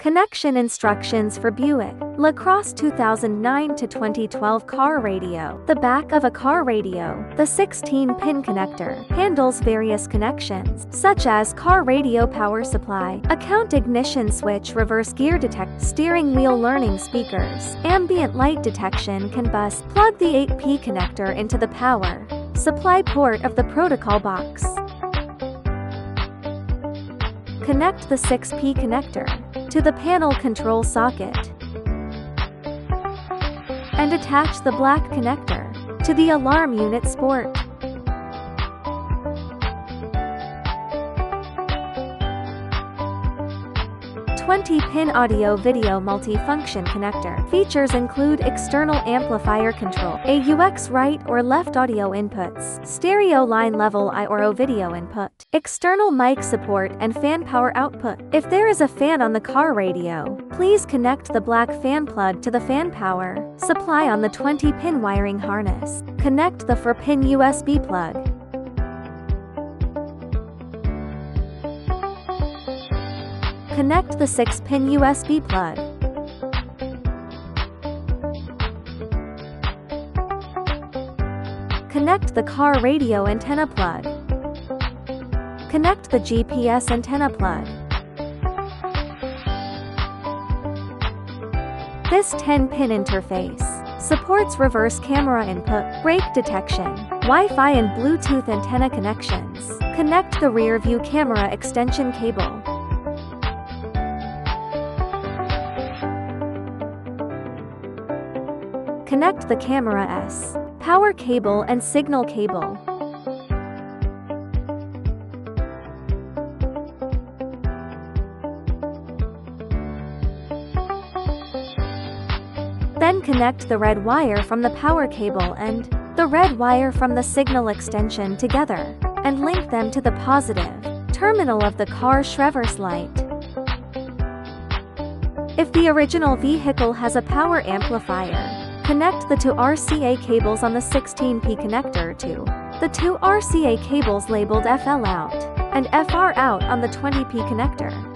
Connection instructions for Buick LaCrosse 2009 to 2012 car radio. The back of a car radio, the 16-pin connector, handles various connections, such as car radio power supply, account ignition switch, reverse gear detect, steering wheel learning speakers, ambient light detection, CAN bus. Plug the 8P connector into the power supply port of the protocol box. Connect the 6P connector to the panel control socket and attach the black connector to the alarm unit sport. 20-pin audio-video multi-function connector. Features include external amplifier control, AUX right or left audio inputs, stereo line level I/O video input, external mic support and fan power output. If there is a fan on the car radio, please connect the black fan plug to the fan power supply on the 20-pin wiring harness. Connect the 4-pin USB plug. Connect the 6-pin USB plug. Connect the car radio antenna plug. Connect the GPS antenna plug. This 10-pin interface supports reverse camera input, brake detection, Wi-Fi and Bluetooth antenna connections. Connect the rear view camera extension cable. Connect the camera S, power cable and signal cable. Then connect the red wire from the power cable and the red wire from the signal extension together, and link them to the positive terminal of the car's reverse light. If the original vehicle has a power amplifier, connect the two RCA cables on the 16P connector to the two RCA cables labeled FL out and FR out on the 20P connector.